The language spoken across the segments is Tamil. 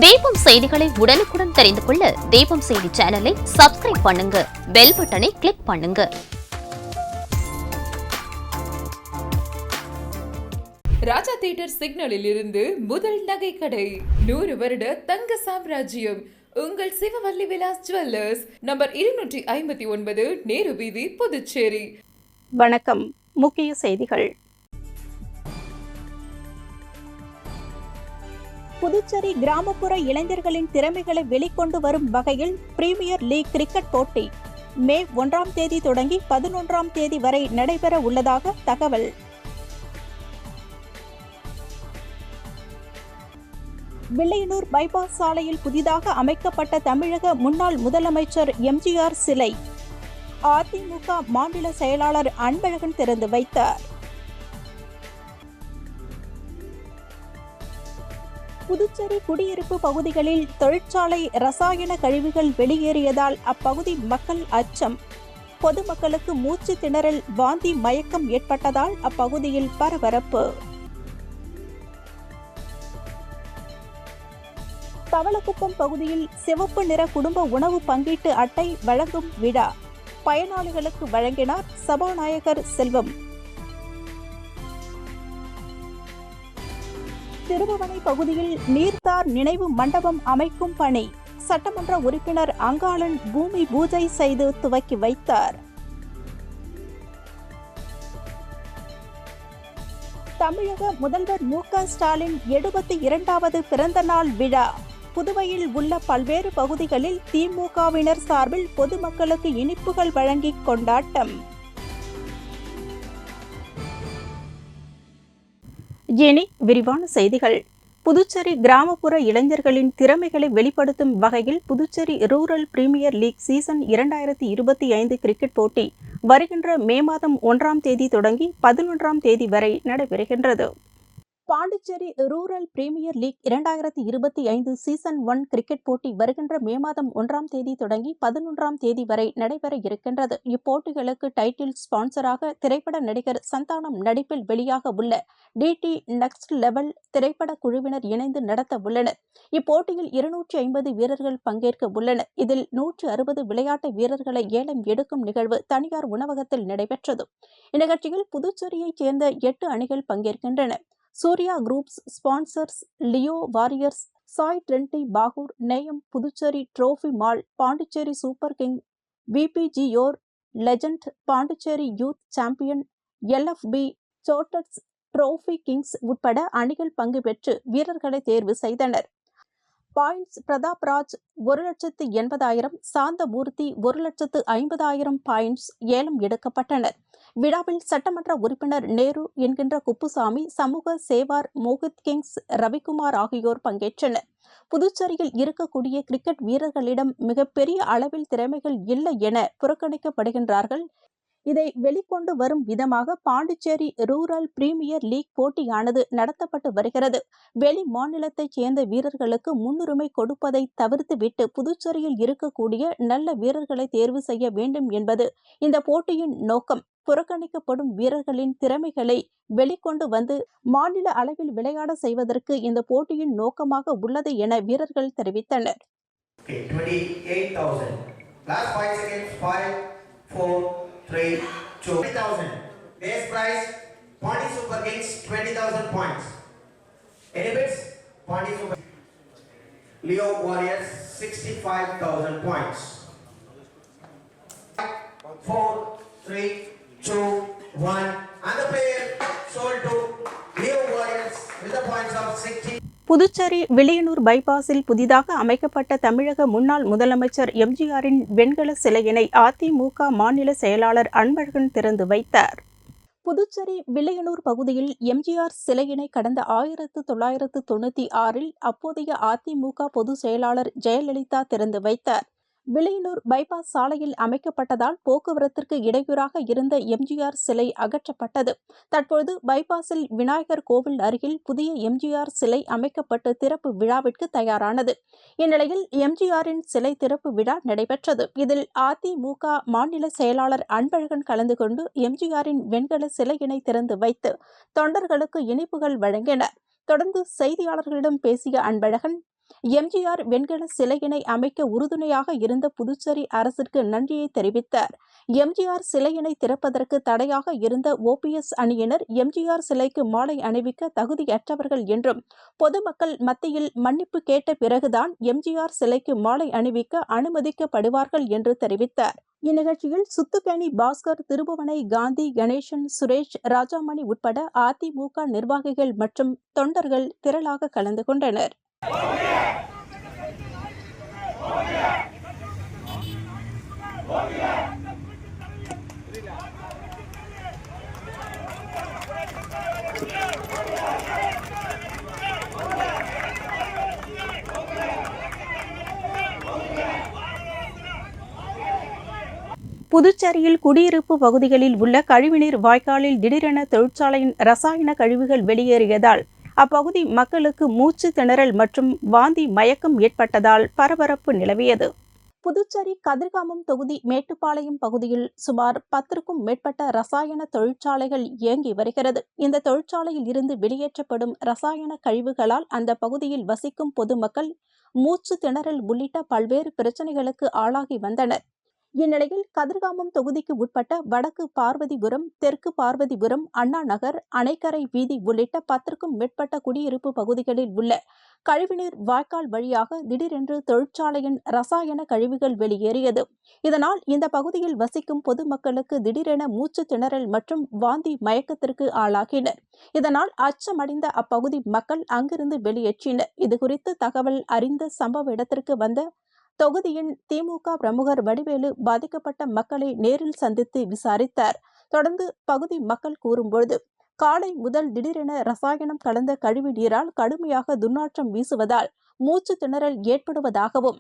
தீபம் செய்திகளை உடனுக்குடன் தெரிந்து கொள்ள தீபம் செய்தி சேனலை சப்ஸ்கிரைப் பண்ணுங்க, பெல் பட்டனை கிளிக் பண்ணுங்க. ராஜா தியேட்டர் சிக்னலில் இருந்து முதல் நகை கடை, 100 வருட தங்க சாம்ராஜ்யம் உங்கள் சிவவல்லி விலாஸ் ஜுவல்லர்ஸ், நம்பர் 259, நேரு வீதி, புதுச்சேரி. வணக்கம். முக்கிய செய்திகள். புதுச்சேரி கிராமப்புற இளைஞர்களின் திறமைகளை வெளிக்கொண்டு வரும் வகையில் பிரீமியர் லீக் கிரிக்கெட் போட்டி மே 1ஆம் தேதி தொடங்கி 11ஆம் தேதி வரை நடைபெற உள்ளதாக தகவல். வில்லியனூர் பைபாஸ் சாலையில் புதிதாக அமைக்கப்பட்ட தமிழக முன்னாள் முதலமைச்சர் எம்ஜிஆர் சிலை அதிமுக மாநில செயலாளர் அன்பழகன் திறந்து வைத்தார். புதுச்சேரி குடியிருப்பு பகுதிகளில் தொழிற்சாலை ரசாயன கழிவுகள் வெளியேறியதால் அப்பகுதி மக்கள் அச்சம். பொதுமக்களுக்கு மூச்சு திணறல், வாந்தி, மயக்கம் ஏற்பட்டதால் அப்பகுதியில் பரபரப்பு. தவளக்குப்பம் பகுதியில் சிவப்பு நிற குடும்ப உணவு பங்கீட்டு அட்டை வழங்கும் விழா பயனாளிகளுக்கு வழங்கினார் சபாநாயகர் செல்வம். திருபுவனை பகுதியில் நீர்த்தார் நினைவு மண்டபம் அமைக்கும் பணி சட்டமன்ற உறுப்பினர் அங்காளன் பூமி பூஜை செய்து துவக்கி வைத்தார். தமிழக முதல்வர் மு.க. ஸ்டாலின் 72வது பிறந்த நாள் விழா புதுவையில் உள்ள பல்வேறு பகுதிகளில் திமுகவினர் சார்பில் பொதுமக்களுக்கு இனிப்புகள் வழங்கி கொண்டாட்டம். இனி விரிவான செய்திகள். புதுச்சேரி கிராமப்புற இளைஞர்களின் திறமைகளை வெளிப்படுத்தும் வகையில் Puducherry rural premier league season 2025 cricket போட்டி வருகின்ற மே மாதம் 1ஆம் தேதி தொடங்கி 11ஆம் தேதி வரை நடைபெறுகின்றது. Pondicherry rural premier league 2025 season 1 cricket போட்டி வருகின்ற மே மாதம் 1ஆம் தேதி தொடங்கி 11ஆம் தேதி வரை நடைபெற இருக்கின்றது. இப்போட்டிகளுக்கு டைட்டில் ஸ்பான்சராக திரைப்பட நடிகர் சந்தானம் நடிப்பில் வெளியாக உள்ள டிடி நெக்ஸ்ட் லெவல் திரைப்பட குழுவினர் இணைந்து நடத்த உள்ளனர். இப்போட்டியில் 250 வீரர்கள் பங்கேற்க உள்ளனர். இதில் 160 விளையாட்டு வீரர்களை ஏலம் எடுக்கும் நிகழ்வு தனியார் உணவகத்தில் நடைபெற்றது. இந்நிகழ்ச்சியில் புதுச்சேரியைச் சேர்ந்த 8 அணிகள் பங்கேற்கின்றன. Surya groups sponsors Leo warriors, Sai trendy Bahour, நேயம், Puducherry trophy mall, Pondicherry super king, விபிஜியோர் legend, Pondicherry youth champion, LFP, shooters trophy kings உட்பட அணிகள் பங்கு பெற்று வீரர்களை தேர்வு செய்தனர். பாயிண்ட்ஸ் பிரதாப் ராஜ் 1,80,000, சாந்தமூர்த்தி 1,50,000 பாயிண்ட்ஸ் ஏலம் எடுக்கப்பட்டனர். விழாவில் சட்டமன்ற உறுப்பினர் நேரு என்கின்ற குப்புசாமி, சமூக சேவார் மோகித் கிங்ஸ் ரவிக்குமார் ஆகியோர் பங்கேற்றனர். புதுச்சேரியில் இருக்கக்கூடிய கிரிக்கெட் வீரர்களிடம் மிகப்பெரிய அளவில் திறமைகள் இல்லை என புறக்கணிக்கப்படுகின்றார்கள். இதை வெளிக்கொண்டு வரும் விதமாக பாண்டிச்சேரி ரூரல் பிரீமியர் லீக் போட்டியானது நடத்தப்பட்டு வருகிறது. வெளி மாநிலத்தைச் சேர்ந்த வீரர்களுக்கு முன்னுரிமை கொடுப்பதை தவிர்த்துவிட்டு புதுச்சேரியில் இருக்கக்கூடிய நல்ல வீரர்களை தேர்வு செய்ய வேண்டும் என்பது இந்த போட்டியின் நோக்கம். புறக்கணிக்கப்படும் வீரர்களின் திறமைகளை வெளிக்கொண்டு வந்து மாநில அளவில் விளையாட செய்வதற்கு இந்த போட்டியின் நோக்கமாக உள்ளது என வீரர்கள் தெரிவித்தனர். 3, 2, 20,000. Base price, Pondi Super Kings 20,000 points. Any bids? Pondi Super Leo Warriors 65,000 points. 4, 3, 2, 1. And the player sold to Leo Warriors with the points of 60. Puducherry Villianur பைபாஸில் புதிதாக அமைக்கப்பட்ட தமிழக முன்னாள் முதலமைச்சர் எம்ஜிஆரின் வெண்கல சிலையினை அதிமுக மாநில செயலாளர் அன்பழகன் திறந்து வைத்தார். புதுச்சேரி வில்லியனூர் பகுதியில் எம்ஜிஆர் சிலையினை கடந்த 1996இல் அப்போதைய அதிமுக பொதுச் செயலாளர் ஜெயலலிதா திறந்து வைத்தார். வில்லியனூர் பைபாஸ் சாலையில் அமைக்கப்பட்டதால் போக்குவரத்திற்கு இடையூறாக இருந்த எம்ஜிஆர் சிலை அகற்றப்பட்டது. தற்போது பைபாஸில் விநாயகர் கோவில் அருகில் புதிய எம்ஜிஆர் சிலை அமைக்கப்பட்டு திறப்பு விழாவிற்கு தயாரானது. இந்நிலையில் எம்ஜிஆரின் சிலை திறப்பு விழா நடைபெற்றது. இதில் அதிமுக மாநில செயலாளர் அன்பழகன் கலந்து கொண்டு எம்ஜிஆரின் வெண்கல சிலையினை திறந்து வைத்து தொண்டர்களுக்கு இனிப்புகள் வழங்கினார். தொடர்ந்து செய்தியாளர்களிடம் பேசிய அன்பழகன், எம்ஜிஆர் வெண்கல சிலையினை அமைக்க உறுதுணையாக இருந்த புதுச்சேரி அரசிற்கு நன்றியை தெரிவித்தார். எம்ஜிஆர் சிலையினை திறப்பதற்கு தடையாக இருந்த ஓபிஎஸ் அணியினர் எம்ஜிஆர் சிலைக்கு மாலை அணிவிக்க தகுதியற்றவர்கள் என்றும் பொதுமக்கள் மத்தியில் மன்னிப்பு கேட்ட பிறகுதான் எம்ஜிஆர் சிலைக்கு மாலை அணிவிக்க அனுமதிக்கப்படுவார்கள் என்று தெரிவித்தார். இந்நிகழ்ச்சியில் சுத்துக்கேணி பாஸ்கர், திருபுவனை காந்தி, கணேசன், சுரேஷ், ராஜாமணி உட்பட அதிமுக நிர்வாகிகள் மற்றும் தொண்டர்கள் திரளாக கலந்து கொண்டனர். புதுச்சேரியில் குடியிருப்பு பகுதிகளில் உள்ள கழிவுநீர் வாய்க்காலில் திடீரென தொழிற்சாலையின் ரசாயன கழிவுகள் வெளியேறியதால் அப்பகுதி மக்களுக்கு மூச்சு திணறல் மற்றும் வாந்தி மயக்கம் ஏற்பட்டதால் பரபரப்பு நிலவியது. புதுச்சேரி கதிர்காமம் தொகுதி மேட்டுப்பாளையம் பகுதியில் சுமார் 10க்கும் மேற்பட்ட ரசாயன தொழிற்சாலைகள் இயங்கி வருகிறது. இந்த தொழிற்சாலையில் இருந்து வெளியேற்றப்படும் ரசாயன கழிவுகளால் அந்த பகுதியில் வசிக்கும் பொதுமக்கள் மூச்சு திணறல் உள்ளிட்ட பல்வேறு பிரச்சினைகளுக்கு ஆளாகி வந்தனர். இந்நிலையில் கதிர்காமம் தொகுதிக்கு உட்பட்ட வடக்கு பார்வதிபுரம், தெற்கு பார்வதிபுரம், அண்ணா நகர், அணைக்கரை வீதி உள்ளிட்ட 10க்கும் மேற்பட்ட குடியிருப்பு பகுதிகளில் உள்ள கழிவுநீர் வாய்க்கால் வழியாக திடீரென்று தொழிற்சாலையின் ரசாயன கழிவுகள் வெளியேறியது. இதனால் இந்த பகுதியில் வசிக்கும் பொதுமக்களுக்கு திடீரென மூச்சு திணறல் மற்றும் வாந்தி மயக்கத்திற்கு ஆளாகினர். இதனால் அச்சமடைந்த அப்பகுதி மக்கள் அங்கிருந்து வெளியேற்றினர். இதுகுறித்து தகவல் அறிந்த சம்பவ இடத்திற்கு வந்த தொகுதியின் திமுக பிரமுகர் வடிவேலு பாதிக்கப்பட்ட மக்களை நேரில் சந்தித்து விசாரித்தார். தொடர்ந்து பகுதி மக்கள் கூறும்பொழுது, காலை முதல் திடீரென ரசாயனம் கலந்த கழிவு நீரால் கடுமையாக துர்நாற்றம் வீசுவதால் மூச்சு திணறல் ஏற்படுவதாகவும்,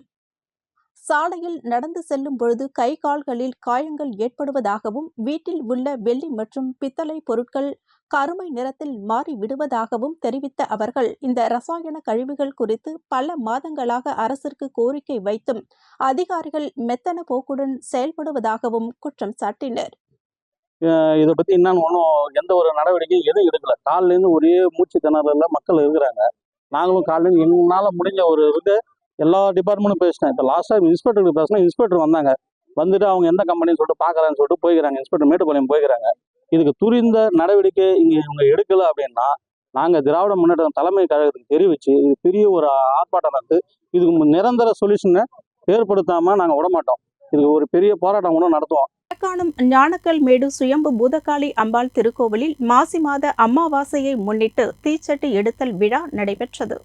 சாலையில் நடந்து செல்லும் பொழுது கை கால்களில் காயங்கள் ஏற்படுவதாகவும், வீட்டில் உள்ள வெள்ளி மற்றும் பித்தளை பொருட்கள் கருமை நிறத்தில் மாறி விடுவதாகவும் தெரிவித்த அவர்கள், இந்த ரசாயன கழிவுகள் குறித்து பல மாதங்களாக அரசிற்கு கோரிக்கை வைத்தும் அதிகாரிகள் மெத்தன போக்குடன் செயல்படுவதாகவும் குற்றம் சாட்டினர். இதை பத்தி என்னன்னு ஒன்றும் எந்த ஒரு நடவடிக்கையும் எதுவும் எடுக்கல. காலிலேருந்து ஒரே மூச்சு திணறல மக்கள் இருக்கிறாங்க. நாங்களும் காலிலேருந்து எங்களால் முடிஞ்ச ஒரு எல்லா டிபார்ட்மெண்ட்டும் பேசினேன். இப்போ லாஸ்ட்டாக இன்ஸ்பெக்டருக்கு பேசினா இன்ஸ்பெக்டர் வந்தாங்க. வந்துட்டு அவங்க எந்த கம்பெனின்னு சொல்லிட்டு பார்க்குறான்னு சொல்லிட்டு போய்க்கிறாங்க. இன்ஸ்பெக்டர் மேட்டுப்பாளையம் போய்க்கிறாங்க. இதுக்கு துரிந்த நடவடிக்கை இங்கே இவங்க எடுக்கல அப்படின்னா நாங்கள் திராவிட முன்னேற்ற தலைமை கழகத்துக்கு தெரிவித்து இது பெரிய ஒரு ஆர்ப்பாட்டம் நடந்து இதுக்கு நிரந்தர சொல்யூஷனை ஏற்படுத்தாமல் நாங்கள் விடமாட்டோம். இதுக்கு ஒரு பெரிய போராட்டம் கூட நடத்துவோம். மரக்காணம் ஞானக்கல் மேடு சுயம்பு பூதகாளி அம்பாள் திருக்கோவிலில் மாசி மாத அமாவாசையை முன்னிட்டு தீச்சட்டி எடுத்தல் விழா நடைபெற்றது.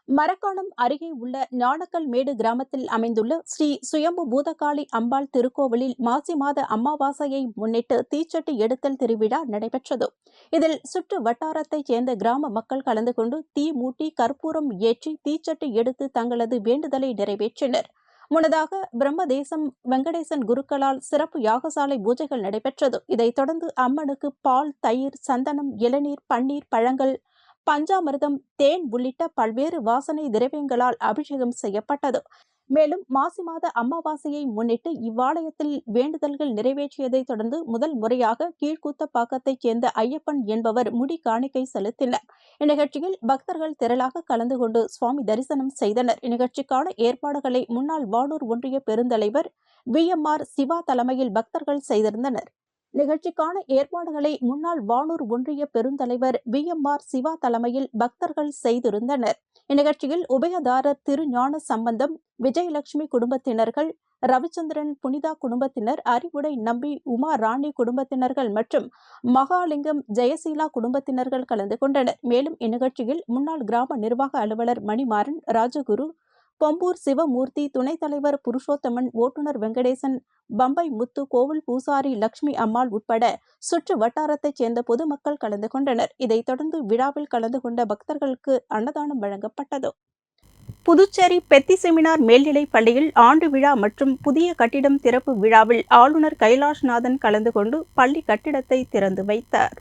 மரக்காணம் அருகே உள்ள ஞானக்கல் மேடு கிராமத்தில் அமைந்துள்ள ஸ்ரீ சுயம்பு பூதகாளி அம்பாள் திருக்கோவிலில் மாசி மாத அமாவாசையை முன்னிட்டு தீச்சட்டி எடுத்தல் திருவிழா நடைபெற்றது. இதில் சுற்று வட்டாரத்தைச் சேர்ந்த கிராம மக்கள் கலந்து கொண்டு தீ மூட்டி கற்பூரம் ஏற்றி தீச்சட்டி எடுத்து தங்களது வேண்டுதலை நிறைவேற்றினர். முன்னதாக பிரம்மதேசம் வெங்கடேசன் குருக்களால் சிறப்பு யாகசாலை பூஜைகள் நடைபெற்றது. இதைத் தொடர்ந்து அம்மனுக்கு பால், தயிர், சந்தனம், இளநீர், பன்னீர், பழங்கள், பஞ்சாமிர்தம், தேன் உள்ளிட்ட பல்வேறு வாசனை திரவியங்களால் அபிஷேகம் செய்யப்பட்டது. மேலும் மாசி மாத அமாவாசையை முன்னிட்டு இவ்வாலயத்தில் வேண்டுதல்கள் நிறைவேற்றியதைத் தொடர்ந்து முதல் முறையாக கீழ்கூத்தப்பாக்கத்தைச் சேர்ந்த ஐயப்பன் என்பவர் முடி காணிக்கை செலுத்தினர். இந்நிகழ்ச்சியில் பக்தர்கள் திரளாக கலந்து கொண்டு சுவாமி தரிசனம் செய்தனர். இந்நிகழ்ச்சிக்கான ஏற்பாடுகளை முன்னாள் வானூர் ஒன்றிய பெருந்தலைவர் VMR சிவா தலைமையில் பக்தர்கள் செய்திருந்தனர். நிகழ்ச்சிக்கான ஏற்பாடுகளை முன்னாள் வானூர் ஒன்றிய பெருந்தலைவர் VMR சிவா தலைமையில் பக்தர்கள் செய்திருந்தனர். இந்நிகழ்ச்சியில் உபயதாரர் திருஞான சம்பந்தம், விஜயலட்சுமி குடும்பத்தினர்கள், ரவிச்சந்திரன், புனிதா குடும்பத்தினர், அறிவுடை நம்பி, உமா ராணி குடும்பத்தினர்கள் மற்றும் மகாலிங்கம், ஜெயசீலா குடும்பத்தினர்கள் கலந்து கொண்டனர். மேலும் இந்நிகழ்ச்சியில் முன்னாள் கிராம நிர்வாக அலுவலர் மணிமாறன், ராஜகுரு, பொம்பூர் சிவமூர்த்தி, துணைத் தலைவர் புருஷோத்தமன், ஓட்டுநர் வெங்கடேசன், பம்பை முத்து, கோவில் பூசாரி லட்சுமி அம்மாள் உட்பட சுற்று வட்டாரத்தைச் சேர்ந்த பொதுமக்கள் கலந்து கொண்டனர். இதைத் தொடர்ந்து விழாவில் கலந்து கொண்ட பக்தர்களுக்கு அன்னதானம் வழங்கப்பட்டது. புதுச்சேரி பெத்தி செமினார் மேல்நிலைப் பள்ளியில் ஆண்டு விழா மற்றும் புதிய கட்டிடம் திறப்பு விழாவில் ஆளுநர் கைலாஷ்நாதன் கலந்து கொண்டு பள்ளி கட்டிடத்தை திறந்து வைத்தார்.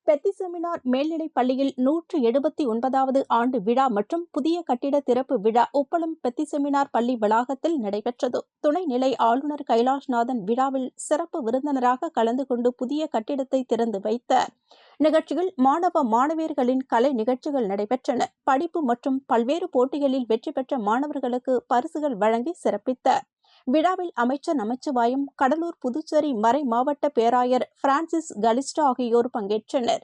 பெத்திசெமினார் மேல்நிலைப் பள்ளியில் 179வது ஆண்டு விழா மற்றும் புதிய கட்டிட திறப்பு விழா உப்பளம் பெத்திசெமினார் பள்ளி வளாகத்தில் நடைபெற்றது. துணைநிலை ஆளுநர் கைலாஷ்நாதன் விழாவில் சிறப்பு விருந்தினராக கலந்து கொண்டு புதிய கட்டிடத்தை திறந்து வைத்தார். நிகழ்ச்சியில் மாணவ மாணவியர்களின் கலை நிகழ்ச்சிகள் நடைபெற்றன. படிப்பு மற்றும் பல்வேறு போட்டிகளில் வெற்றி பெற்ற மாணவர்களுக்கு பரிசுகள் வழங்கி சிறப்பித்தார். விழாவில் அமைச்சர் நமச்சிவாயம், கடலூர் புதுச்சேரி மறை மாவட்ட பேராயர் பிரான்சிஸ் கலிஸ்டா ஆகியோர் பங்கேற்றனர்.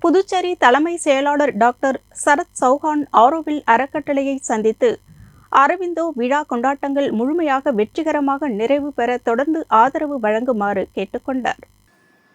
புதுச்சேரி தலைமை செயலாளர் டாக்டர் சரத் சௌஹான் ஆரோவில் அறக்கட்டளையை சந்தித்து அரவிந்தோ விழா கொண்டாட்டங்கள் முழுமையாக வெற்றிகரமாக நிறைவு பெற தொடர்ந்து ஆதரவு வழங்குமாறு கேட்டுக்கொண்டார்.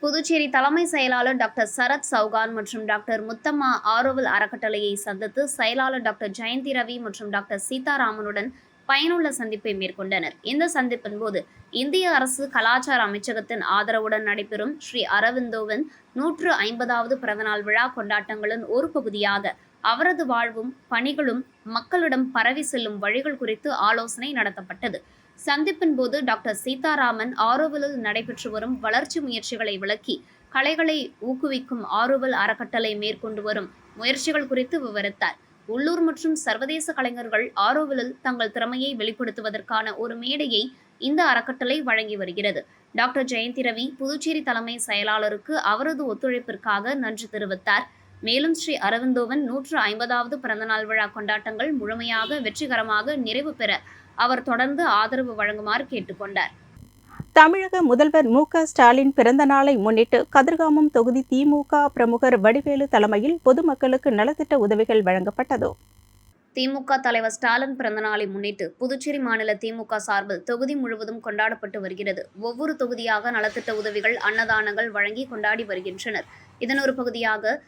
புதுச்சேரி தலைமை செயலாளர் டாக்டர் சரத் சௌகான் மற்றும் டாக்டர் முத்தம்மா ஆரோவில் அறக்கட்டளையை சந்தித்து செயலாளர் டாக்டர் ஜெயந்தி ரவி மற்றும் டாக்டர் சீதாராமனுடன் பயனுள்ள சந்திப்பை மேற்கொண்டனர். இந்த சந்திப்பின் போது இந்திய அரசு கலாச்சார அமைச்சகத்தின் ஆதரவுடன் நடைபெறும் ஸ்ரீ அரவிந்தோவின் 150வது பிறந்தநாள் விழா கொண்டாட்டங்களின் ஒரு பகுதியாக அவரது வாழ்வும் பணிகளும் மக்களிடம் பரவி செல்லும் வழிகள் குறித்து ஆலோசனை நடத்தப்பட்டது. சந்திப்பின் போது டாக்டர் சீதாராமன் ஆரோவிலில் நடைபெற்று வரும் வளர்ச்சி முயற்சிகளை விளக்கி கலைகளை ஊக்குவிக்கும் ஆரோவில் அறக்கட்டளை மேற்கொண்டு வரும் முயற்சிகள் குறித்து விவரித்தார். உள்ளூர் மற்றும் சர்வதேச கலைஞர்கள் ஆரோவிலில் தங்கள் திறமையை வெளிப்படுத்துவதற்கான ஒரு மேடையை இந்த அறக்கட்டளை வழங்கி வருகிறது. டாக்டர் ஜெயந்தி ரவி புதுச்சேரி தலைமை செயலாளருக்கு அவரது ஒத்துழைப்பிற்காக நன்றி தெரிவித்தார். மேலும் ஸ்ரீ அரவிந்தோவின் 150வது பிறந்தநாள் விழா கொண்டாட்டங்கள் முழுமையாக வெற்றிகரமாக நிறைவு பெற அவர் தொடர்ந்து ஆதரவு வழங்குமாறு கேட்டுக்கொண்டார். தமிழக முதல்வர் மு.க.ஸ்டாலின் பிறந்த நாளை முன்னிட்டு கதிர்காமம் தொகுதி திமுக பிரமுகர் வடிவேலு தலைமையில் பொதுமக்களுக்கு நலத்திட்ட உதவிகள் வழங்கப்பட்டது. திமுக தலைவர் ஸ்டாலின் பிறந்தநாளை முன்னிட்டு புதுச்சேரி மாநில திமுக சார்பில் தொகுதி முழுவதும் கொண்டாடப்பட்டு வருகிறது. ஒவ்வொரு தொகுதியாக நலத்திட்ட உதவிகள், அன்னதானங்கள் வழங்கி கொண்டாடி வருகின்றனர். இதன் ஒரு பகுதியாக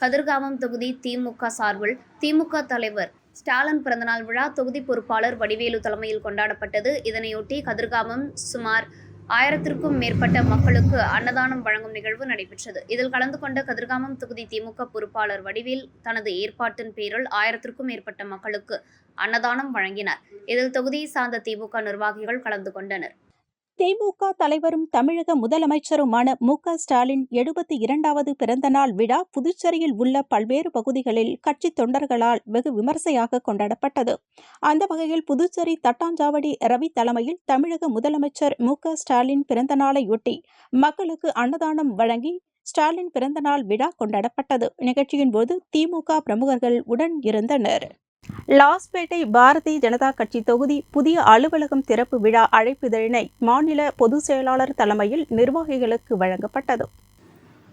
கதிர்காமம் தொகுதி திமுக சார்பில் திமுக தலைவர் ஸ்டாலின் பிறந்தநாள் விழா தொகுதி பொறுப்பாளர் வடிவேலு தலைமையில் கொண்டாடப்பட்டது. இதனையொட்டி கதிர்காமம் சுமார் 1000க்கும் மேற்பட்ட மக்களுக்கு அன்னதானம் வழங்கும் நிகழ்வு நடைபெற்றது. இதில் கலந்து கொண்ட கதிர்காமம் தொகுதி திமுக பொறுப்பாளர் வடிவேல் தனது ஏற்பாட்டின் பேரில் 1000க்கும் மேற்பட்ட மக்களுக்கு அன்னதானம் வழங்கினார். இதில் தொகுதியை சார்ந்த திமுக நிர்வாகிகள் கலந்து கொண்டனர். திமுக தலைவரும் தமிழக முதலமைச்சருமான மு.க.ஸ்டாலின் 72வது பிறந்தநாள் விழா புதுச்சேரியில் உள்ள பல்வேறு பகுதிகளில் கட்சி தொண்டர்களால் வெகு விமர்சையாக கொண்டாடப்பட்டது. அந்த வகையில் புதுச்சேரி தட்டாஞ்சாவடி ரவி தலைமையில் தமிழக முதலமைச்சர் மு.க.ஸ்டாலின் பிறந்தநாளையொட்டி மக்களுக்கு அன்னதானம் வழங்கி ஸ்டாலின் பிறந்தநாள் விழா கொண்டாடப்பட்டது. நிகழ்ச்சியின் போது திமுக பிரமுகர்கள் உடன் இருந்தனர். லாஸ்பேட்டை பாரதிய ஜனதா கட்சி தொகுதி புதிய அலுவலகம் திறப்பு விழா அழைப்பிதழினை மாநில பொதுச் செயலாளர் தலைமையில் நிர்வாகிகளுக்கு வழங்கப்பட்டது.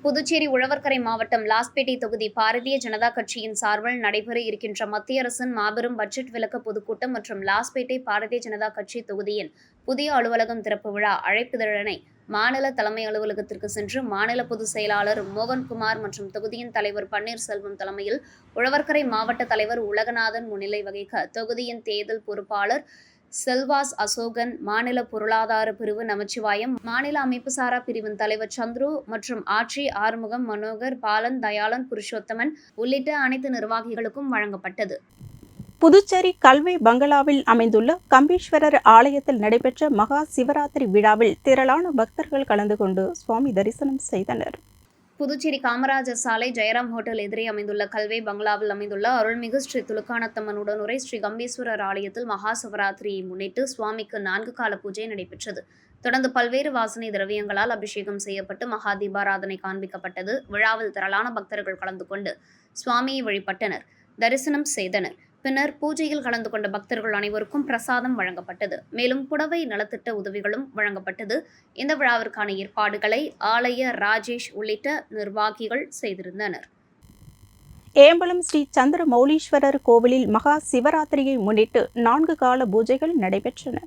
புதுச்சேரி உழவர்கரை மாவட்டம் லாஸ்பேட்டை தொகுதி பாரதிய ஜனதா கட்சியின் சார்பில் நடைபெற இருக்கின்ற மத்திய அரசின் மாபெரும் பட்ஜெட் விளக்க பொதுக்கூட்டம் மற்றும் லாஸ்பேட்டை பாரதிய ஜனதா கட்சி தொகுதியின் புதிய அலுவலகம் திறப்பு விழா அழைப்பிதழினை மாநில தலைமை அலுவலகத்திற்கு சென்று மாநில பொதுச் செயலாளர் மோகன்குமார் மற்றும் தொகுதியின் தலைவர் பன்னீர்செல்வம் தலைமையில் உழவர்கரை மாவட்ட தலைவர் உலகநாதன் முன்னிலை வகிக்க தொகுதியின் தேர்தல் பொறுப்பாளர் செல்வாஸ் அசோகன், மாநில பொருளாதார பிரிவு நமச்சிவாயம், மாநில அமைப்புசாரா பிரிவின் தலைவர் சந்துரு மற்றும் ஆட்சி ஆறுமுகம், மனோகர், பாலன், தயாளன், புருஷோத்தமன் உள்ளிட்ட அனைத்து நிர்வாகிகளுக்கும் வழங்கப்பட்டது. புதுச்சேரி கல்வி பங்களாவில் அமைந்துள்ள கம்பீஸ்வரர் ஆலயத்தில் நடைபெற்ற மகா சிவராத்திரி விழாவில் திரளான பக்தர்கள் கலந்து கொண்டு சுவாமி தரிசனம் செய்தனர். புதுச்சேரி காமராஜர் சாலை ஜெயராம் ஹோட்டல் எதிரே அமைந்துள்ள கல்வே பங்களாவில் அமைந்துள்ள அருள்மிகு ஸ்ரீ துலுக்கானத்தம்மன் உடனுரை ஸ்ரீ கம்பீஸ்வரர் ஆலயத்தில் மகா சிவராத்திரியை முன்னிட்டு சுவாமிக்கு 4 கால பூஜை நடைபெற்றது. தொடர்ந்து பல்வேறு வாசனை திரவியங்களால் அபிஷேகம் செய்யப்பட்டு மகா தீபாராதனை காண்பிக்கப்பட்டது. விழாவில் திரளான பக்தர்கள் கலந்து கொண்டு சுவாமியை வழிபட்டனர், தரிசனம் செய்தனர். பின்னர் பூஜையில் கலந்து கொண்ட பக்தர்கள் அனைவருக்கும் பிரசாதம் வழங்கப்பட்டது. மேலும் புடவை நலத்திட்ட உதவிகளும் வழங்கப்பட்டது. இந்த விழாவிற்கான ஏற்பாடுகளை ஆலய ராஜேஷ் உள்ளிட்ட நிர்வாகிகள் செய்திருந்தனர். ஏம்பலம் ஸ்ரீ சந்திரமௌலீஸ்வரர் கோவிலில் மகா சிவராத்திரியை முன்னிட்டு 4 கால பூஜைகள் நடைபெற்றன.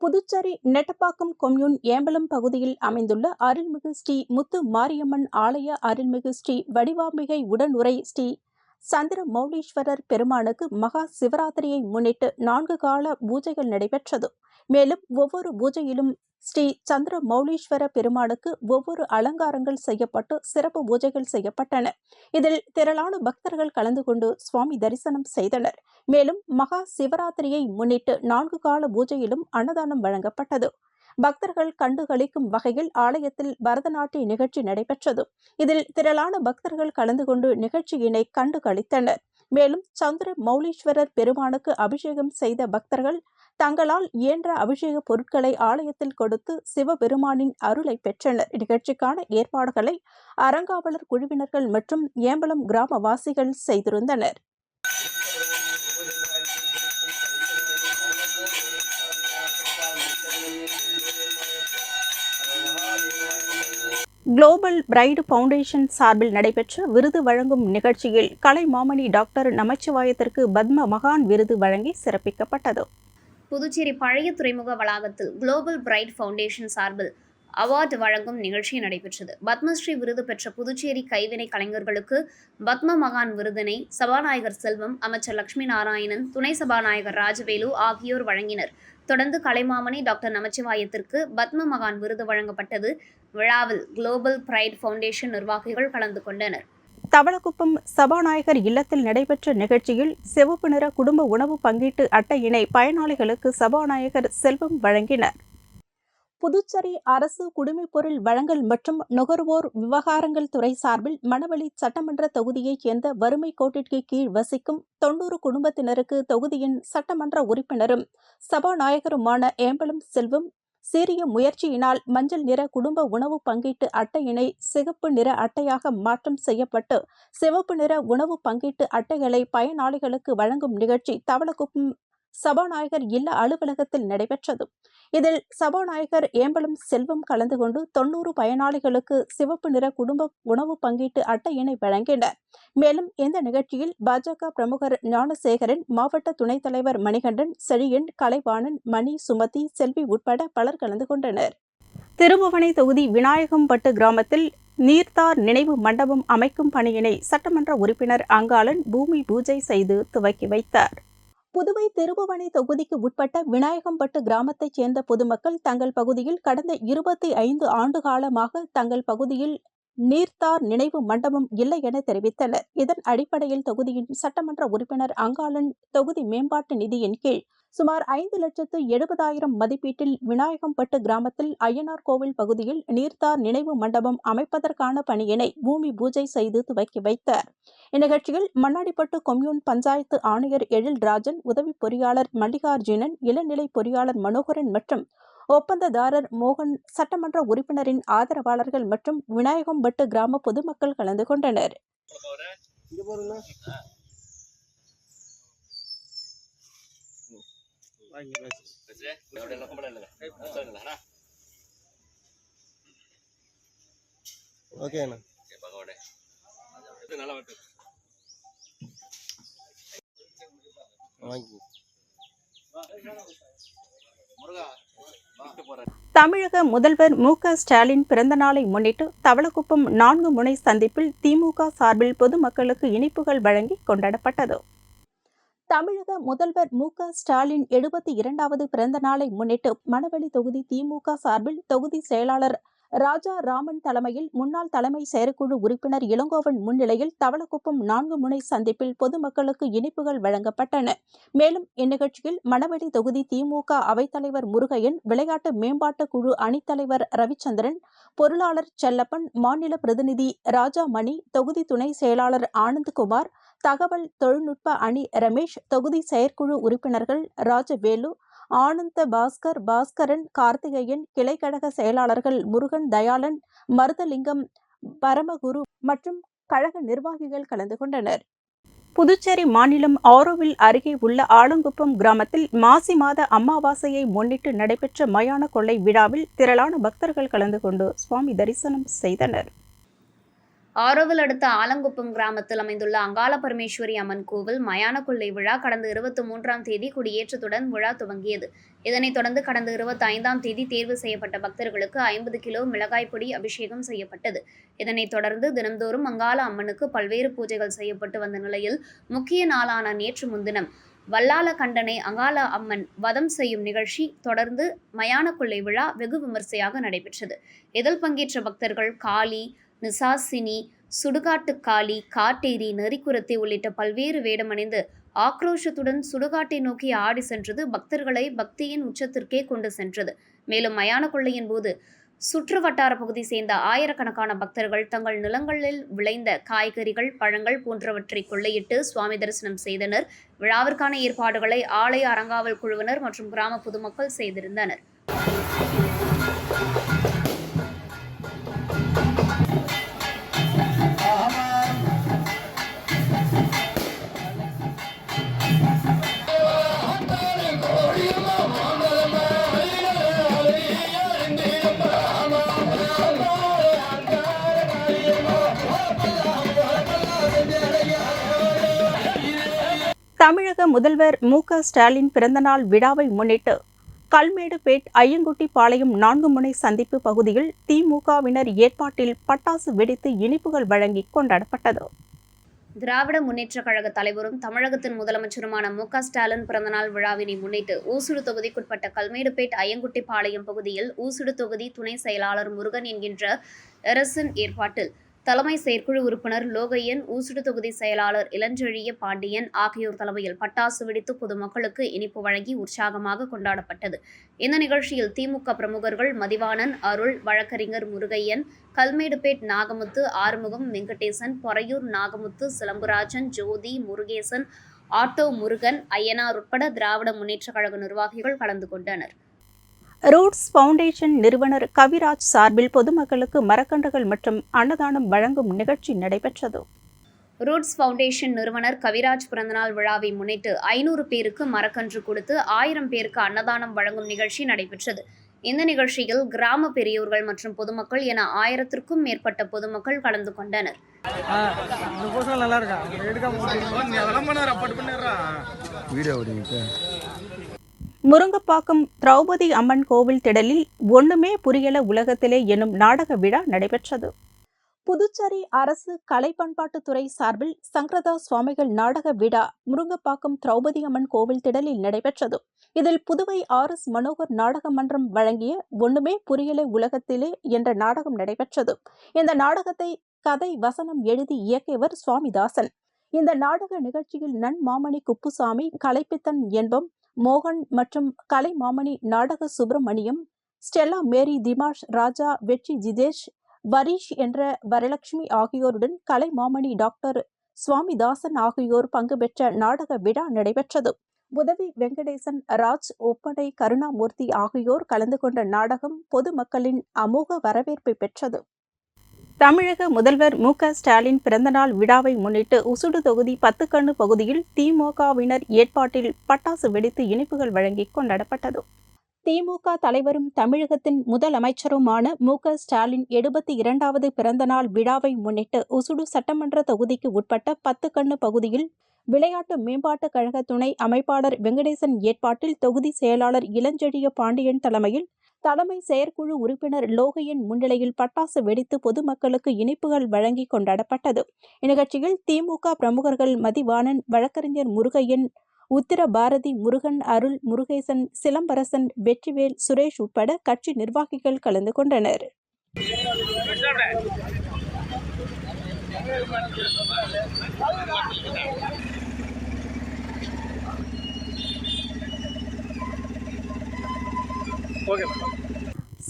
புதுச்சேரி நெட்டப்பாக்கம் கொம்யூன் ஏம்பலம் பகுதியில் அமைந்துள்ள அருள்மிகு ஸ்ரீ முத்து மாரியம்மன் ஆலய அருள்மிகு ஸ்ரீ வடிவாம்பிகை உடனுரை ஸ்ரீ சந்திர மௌலீஸ்வரர் பெருமானுக்கு மகா சிவராத்திரியை முன்னிட்டு 4 கால பூஜைகள் நடைபெற்றது. மேலும் ஒவ்வொரு பூஜையிலும் ஸ்ரீ சந்திர மௌலீஸ்வர பெருமானுக்கு ஒவ்வொரு அலங்காரங்கள் செய்யப்பட்டு சிறப்பு பூஜைகள் செய்யப்பட்டன. இதில் திரளான பக்தர்கள் கலந்து கொண்டு சுவாமி தரிசனம் செய்தனர். மேலும் மகா சிவராத்திரியை முன்னிட்டு 4 கால பூஜையிலும் அன்னதானம் வழங்கப்பட்டது. பக்தர்கள் கண்டு களிக்கும் வகையில் ஆலயத்தில் பரதநாட்டிய நிகழ்ச்சி நடைபெற்றது. இதில் திரளான பக்தர்கள் கலந்து கொண்டு நிகழ்ச்சியினை கண்டு களித்தனர். மேலும் சந்திர மௌலீஸ்வரர் பெருமானுக்கு அபிஷேகம் செய்த பக்தர்கள் தங்களால் இயன்ற அபிஷேக பொருட்களை ஆலயத்தில் கொடுத்து சிவபெருமானின் அருளை பெற்றனர். நிகழ்ச்சிக்கான ஏற்பாடுகளை அறங்காவலர் குழுவினர்கள் மற்றும் ஏம்பலம் கிராமவாசிகள் செய்திருந்தனர். குளோபல் பிரைட் ஃபவுண்டேஷன் சார்பில் நடைபெற்ற விருது வழங்கும் நிகழ்ச்சியில் கலைமாமணி டாக்டர் நமச்சிவாயத்திற்கு பத்ம மகான் விருது வழங்கி சிறப்பிக்கப்பட்டது. புதுச்சேரி பழைய துறைமுக வளாகத்தில் குளோபல் பிரைட் ஃபவுண்டேஷன் சார்பில் அவார்டு வழங்கும் நிகழ்ச்சி நடைபெற்றது. பத்மஸ்ரீ விருது பெற்ற புதுச்சேரி கைவினை கலைஞர்களுக்கு பத்ம மகான் விருதினை சபாநாயகர் செல்வம், அமைச்சர் லட்சுமி நாராயணன், துணை சபாநாயகர் ராஜவேலு ஆகியோர் வழங்கினர். தொடர்ந்து கலைமாமணி டாக்டர் நமச்சிவாயத்திற்கு பத்ம மகான் விருது வழங்கப்பட்டது. விழாவில் குளோபல் பிரைட் ஃபவுண்டேஷன் நிர்வாகிகள் கலந்து கொண்டனர். தவளக்குப்பம் சபாநாயகர் இல்லத்தில் நடைபெற்ற நிகழ்ச்சியில் சிவப்பு நிற குடும்ப உணவு பங்கீட்டு அட்டையினை பயனாளிகளுக்கு சபாநாயகர் செல்வம் வழங்கினார். புதுச்சேரி அரசு குடிமைப்பொருள் வழங்கல் மற்றும் நுகர்வோர் விவகாரங்கள் துறை சார்பில் மணவெளி சட்டமன்ற தொகுதியைச் சேர்ந்த வறுமை கோட்டிற்கு கீழ் வசிக்கும் 90 குடும்பத்தினருக்கு தொகுதியின் சட்டமன்ற உறுப்பினரும் சபாநாயகருமான ஏம்பலம் செல்வம் சீரிய முயற்சியினால் மஞ்சள் நிற குடும்ப உணவு பங்கீட்டு அட்டையினை சிகப்பு நிற அட்டையாக மாற்றம் செய்யப்பட்டு சிவப்பு நிற உணவு பங்கீட்டு அட்டைகளை பயனாளிகளுக்கு வழங்கும் நிகழ்ச்சி தவளக்குப்பம் சபாநாயகர் இல்ல அலுவலகத்தில் நடைபெற்றது. இதில் சபாநாயகர் ஏம்பலம் செல்வம் கலந்து கொண்டு 90 பயனாளிகளுக்கு சிவப்பு நிற குடும்ப உணவு பங்கீட்டு அட்டையினை வழங்கினர். மேலும் இந்த நிகழ்ச்சியில் பாஜக பிரமுகர் ஞானசேகரன், மாவட்ட துணைத் தலைவர் மணிகண்டன், செழியன், கலைவாணன், மணி, சுமதி, செல்வி உட்பட பலர் கலந்து கொண்டனர். திருபுவனை தொகுதி விநாயகம்பட்டு கிராமத்தில் நீர்த்தார் நினைவு மண்டபம் அமைக்கும் பணியினை சட்டமன்ற உறுப்பினர் அங்காளன் பூமி பூஜை செய்து துவக்கி வைத்தார். புதுவை திருபுவனை தொகுதிக்கு உட்பட்ட விநாயகம்பட்டு கிராமத்தைச் சேர்ந்த பொதுமக்கள் தங்கள் பகுதியில் கடந்த 25 ஆண்டு காலமாக தங்கள் பகுதியில் நீர்த்தார் நினைவு மண்டபம் இல்லை என தெரிவித்தனர். இதன் அடிப்படையில் தொகுதியின் சட்டமன்ற உறுப்பினர் அங்காளன் தொகுதி மேம்பாட்டு நிதியின் கீழ் சுமார் 5,70,000 மதிப்பீட்டில் விநாயகம்பட்டு கிராமத்தில் அய்யனார் கோவில் பகுதியில் நீர்த்தார் நினைவு மண்டபம் அமைப்பதற்கான பணியினை பூமி பூஜை செய்து துவக்கி வைத்தார். இந்நிகழ்ச்சியில் மண்ணாடிப்பட்டு கொம்யூன் பஞ்சாயத்து ஆணையர் எழில்ராஜன், உதவி பொறியாளர் மல்லிகார்ஜுனன், இளநிலை பொறியாளர் மனோகரன் மற்றும் ஒப்பந்ததாரர் மோகன், சட்டமன்ற உறுப்பினரின் ஆதரவாளர்கள் மற்றும் விநாயகம்பட்டு கிராம பொதுமக்கள் கலந்து கொண்டனர். தமிழக முதல்வர் மு.க. ஸ்டாலின் பிறந்தநாளை முன்னிட்டு தவளக்குப்பம் 4 முனை சந்திப்பில் திமுக சார்பில் பொதுமக்களுக்கு இனிப்புகள் வழங்கி கொண்டாடப்பட்டது. தமிழக முதல்வர் மு.க. ஸ்டாலின் 72வது பிறந்த நாளை முன்னிட்டு மணவெளி தொகுதி திமுக சார்பில் தொகுதி செயலாளர் ராஜா ராமன் தலைமையில் முன்னாள் தலைமை செயற்குழு உறுப்பினர் இளங்கோவன் முன்னிலையில் தவளக்குப்பம் 4 முனை சந்திப்பில் பொதுமக்களுக்கு இனிப்புகள் வழங்கப்பட்டன. மேலும் இந்நிகழ்ச்சியில் மணவெளி தொகுதி திமுக அவைத்தலைவர் முருகையன், விளையாட்டு மேம்பாட்டு குழு அணித்தலைவர் ரவிச்சந்திரன், பொருளாளர் செல்லப்பன், மாநில பிரதிநிதி ராஜாமணி, தொகுதி துணை செயலாளர் ஆனந்த்குமார், தகவல் தொழில்நுட்ப அணி ரமேஷ், தொகுதி செயற்குழு உறுப்பினர்கள் ராஜவேலு, ஆனந்த பாஸ்கர், பாஸ்கரன், கார்த்திகேயன், கிளைக்கழக செயலாளர்கள் முருகன், தயாளன், மருதலிங்கம், பரமகுரு மற்றும் கழக நிர்வாகிகள் கலந்து கொண்டனர். புதுச்சேரி மாநிலம் ஆரோவில் அருகே உள்ள ஆலங்குப்பம் கிராமத்தில் மாசி மாத அமாவாசையை முன்னிட்டு நடைபெற்ற மயான கொள்ளை விழாவில் திரளான பக்தர்கள் கலந்து கொண்டு சுவாமி தரிசனம் செய்தனர். ஆரோவில் அடுத்த ஆலங்குப்பம் கிராமத்தில் அமைந்துள்ள அங்காள பரமேஸ்வரி அம்மன் கோவில் மயான கொள்ளை விழா கடந்த 23ஆம் தேதி கொடியேற்றத்துடன் விழா துவங்கியது. இதனைத் தொடர்ந்து கடந்த 25ஆம் தேதி தேர்வு செய்யப்பட்ட பக்தர்களுக்கு 50 கிலோ மிளகாய் பொடி அபிஷேகம் செய்யப்பட்டது. இதனைத் தொடர்ந்து தினம்தோறும் அங்காள அம்மனுக்கு பல்வேறு பூஜைகள் செய்யப்பட்டு வந்த நிலையில் முக்கிய நாளான நேற்று முன்தினம் வல்லால கண்டனை அங்காள அம்மன் வதம் செய்யும் நிகழ்ச்சி தொடர்ந்து மயான கொள்ளை விழா வெகு விமர்சையாக நடைபெற்றது. இதில் பங்கேற்ற பக்தர்கள் காளி, நிசாசினி, சுடுகாட்டு காளி, காட்டேரி, நெறிக்குரத்தி உள்ளிட்ட பல்வேறு வேடமணிந்து ஆக்ரோஷத்துடன் சுடுகாட்டை நோக்கி ஆடி சென்றது பக்தர்களை பக்தியின் உச்சத்திற்கே கொண்டு சென்றது. மேலும் மயான கொள்ளையின் போது சுற்று வட்டார பகுதி சேர்ந்த ஆயிரக்கணக்கான பக்தர்கள் தங்கள் நிலங்களில் விளைந்த காய்கறிகள், பழங்கள் போன்றவற்றை கொள்ளையிட்டு சுவாமி தரிசனம் செய்தனர். விழாவிற்கான ஏற்பாடுகளை ஆலய அறங்காவல் குழுவினர் மற்றும் கிராம பொதுமக்கள் செய்திருந்தனர். தமிழக முதல்வர் மு.க. ஸ்டாலின் பிறந்தநாள் விழாவை முன்னிட்டு கல்மேடுபேட் ஐயங்குட்டிபாளையம் 4 முனை சந்திப்பு பகுதியில் திமுகவினர் ஏற்பாட்டில் பட்டாசு வெடித்து இனிப்புகள் வழங்கி கொண்டாடப்பட்டது. திராவிட முன்னேற்றக் கழக தலைவரும் தமிழகத்தின் முதலமைச்சருமான மு.க. ஸ்டாலின் பிறந்தநாள் விழாவினை முன்னிட்டு ஊசுடு தொகுதிக்குட்பட்ட கல்மேடுபேட் ஐயங்குட்டிபாளையம் பகுதியில் ஊசுடு தொகுதி துணை செயலாளர் முருகன் என்கின்ற அரசின் ஏற்பாட்டில் தலைமை செயற்குழு உறுப்பினர் லோகையன், ஊசுடு தொகுதி செயலாளர் இளஞ்செழிய பாண்டியன் ஆகியோர் தலைமையில் பட்டாசு வெடித்து பொதுமக்களுக்கு இனிப்பு வழங்கி உற்சாகமாக கொண்டாடப்பட்டது. இந்த நிகழ்ச்சியில் திமுக பிரமுகர்கள் மதிவாணன், அருள், வழக்கறிஞர் முருகையன், கல்மேடுபேட் நாகமுத்து, ஆறுமுகம், வெங்கடேசன், பொறையூர் நாகமுத்து, சிலம்புராஜன், ஜோதி, முருகேசன், ஆட்டோ முருகன், ஐயனார் உட்பட திராவிட முன்னேற்றக் கழக நிர்வாகிகள் கலந்து கொண்டனர். ரூட்ஸ் ஃபவுண்டேஷன் நிறுவனர் கவிராஜ் சார்பில் பொதுமக்களுக்கு மரக்கன்றுகள் மற்றும் அன்னதானம் வழங்கும் நிகழ்ச்சி நடைபெற்றது. ரூட்ஸ் ஃபவுண்டேஷன் நிறுவனர் கவிராஜ் பிறந்தநாள் விழாவை முன்னிட்டு 500 பேருக்கு மரக்கன்று கொடுத்து 1000 பேருக்கு அன்னதானம் வழங்கும் நிகழ்ச்சி நடைபெற்றது. இந்த நிகழ்ச்சியில் கிராம பெரியோர்கள் மற்றும் பொதுமக்கள் என 1000த்திற்கும் மேற்பட்ட பொதுமக்கள் கலந்து கொண்டனர். முருங்கப்பாக்கம் திரௌபதி அம்மன் கோவில் திடலில் ஒண்ணுமே புரியல உலகத்திலே எனும் நாடக விழா நடைபெற்றது. புதுச்சேரி அரசு கலை பண்பாட்டுத்துறை சார்பில் சங்கரதா சுவாமிகள் நாடக விழா முருங்கப்பாக்கம் திரௌபதி அம்மன் கோவில் திடலில் நடைபெற்றது. இதில் புதுவை RS மனோகர் நாடக மன்றம் வழங்கிய ஒண்ணுமே புரியல உலகத்திலே என்ற நாடகம் நடைபெற்றது. இந்த நாடகத்தை கதை வசனம் எழுதி இயக்கியவர் சுவாமிதாசன். இந்த நாடக நிகழ்ச்சியில் நன்மாமணி குப்புசாமி, கலைப்பித்தன் என்பம், மோகன் மற்றும் கலை மாமணி நாடக சுப்பிரமணியம், ஸ்டெல்லா மேரி, திமாஷ் ராஜா, வெற்றி ஜிதேஷ், வரீஷ் என்ற வரலட்சுமி ஆகியோருடன் கலை மாமணி டாக்டர் சுவாமிதாசன் ஆகியோர் பங்கு பெற்ற நாடக விழா நடைபெற்றது. உதவி வெங்கடேசன், ராஜ், ஒப்படை கருணாமூர்த்தி ஆகியோர் கலந்து கொண்ட நாடகம் பொதுமக்களின் அமோக வரவேற்பை பெற்றது. தமிழக முதல்வர் மு.க. ஸ்டாலின் பிறந்தநாள் விழாவை முன்னிட்டு ஊசுடு தொகுதி 10 கண்ணு பகுதியில் திமுகவினர் ஏற்பாட்டில் பட்டாசு வெடித்து இனிப்புகள் வழங்கி கொண்டாடப்பட்டது. திமுக தலைவரும் தமிழகத்தின் முதலமைச்சருமான மு.க. ஸ்டாலின் 72வது பிறந்தநாள் விழாவை முன்னிட்டு ஊசுடு சட்டமன்ற தொகுதிக்கு உட்பட்ட 10 கண்ணு பகுதியில் விளையாட்டு மேம்பாட்டுக் கழக துணை அமைப்பாளர் வெங்கடேசன் ஏற்பாட்டில் தொகுதி செயலாளர் இளஞ்செழிய பாண்டியன் தலைமையில் தலைமை செயற்குழு உறுப்பினர் லோகையன் முன்னிலையில் பட்டாசு வெடித்து பொதுமக்களுக்கு இனிப்புகள் வழங்கி கொண்டாடப்பட்டது. இந்நிகழ்ச்சியில் திமுக பிரமுகர்கள் மதிவாணன், வழக்கறிஞர் முருகையன், உத்திர பாரதி, முருகன், அருள், முருகேசன், சிலம்பரசன், வெற்றிவேல், சுரேஷ் உட்பட கட்சி நிர்வாகிகள் கலந்து கொண்டனர்.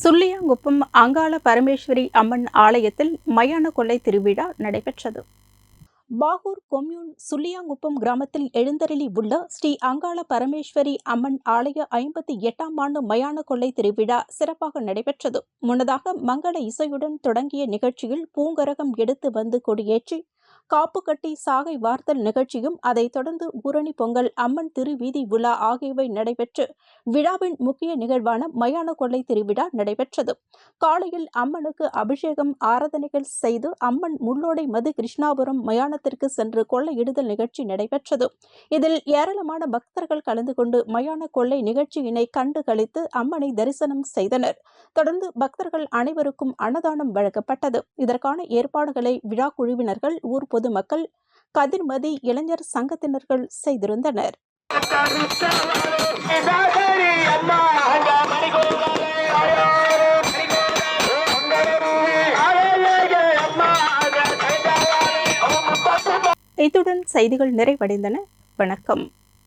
சுள்ளியாங்குப்பம் அங்காள பரமேஸ்வரி அம்மன் ஆலயத்தில் மயான கொள்ளை திருவிழா நடைபெற்றது. பாகூர் கொம்யூன் சுள்ளியாங்குப்பம் கிராமத்தில் எழுந்தருளி உள்ள ஸ்ரீ அங்காள பரமேஸ்வரி அம்மன் ஆலய 58ஆம் ஆண்டு மயான கொள்ளை திருவிழா சிறப்பாக நடைபெற்றது. முன்னதாக மங்கள இசையுடன் தொடங்கிய நிகழ்ச்சியில் பூங்கரகம் எடுத்து வந்து கொடியேற்றி காப்பு கட்டி சாகை வார்த்தல் நிகழ்ச்சியும் அதைத் தொடர்ந்து ஊரணி பொங்கல், அம்மன் திருவீதி விழா ஆகியவை நடைபெற்று விழாவின் முக்கிய நிகழ்வான மயான கொள்ளை திருவிழா நடைபெற்றது. காலையில் அம்மனுக்கு அபிஷேகம், ஆராதனைகள் செய்து அம்மன் முள்ளோடை மது கிருஷ்ணாபுரம் மயானத்திற்கு சென்று கொள்ளையிடுதல் நிகழ்ச்சி நடைபெற்றது. இதில் ஏராளமான பக்தர்கள் கலந்து கொண்டு மயான கொள்ளை நிகழ்ச்சியினை கண்டு களித்து அம்மனை தரிசனம் செய்தனர். தொடர்ந்து பக்தர்கள் அனைவருக்கும் அன்னதானம் வழங்கப்பட்டது. இதற்கான ஏற்பாடுகளை விழா குழுவினர்கள், ஊர் பொதுமக்கள், கதிர்மதி இளைஞர் சங்கத்தினர்கள் செய்திருந்தனர். இத்துடன் செய்திகள் நிறைவடைந்தன. வணக்கம்.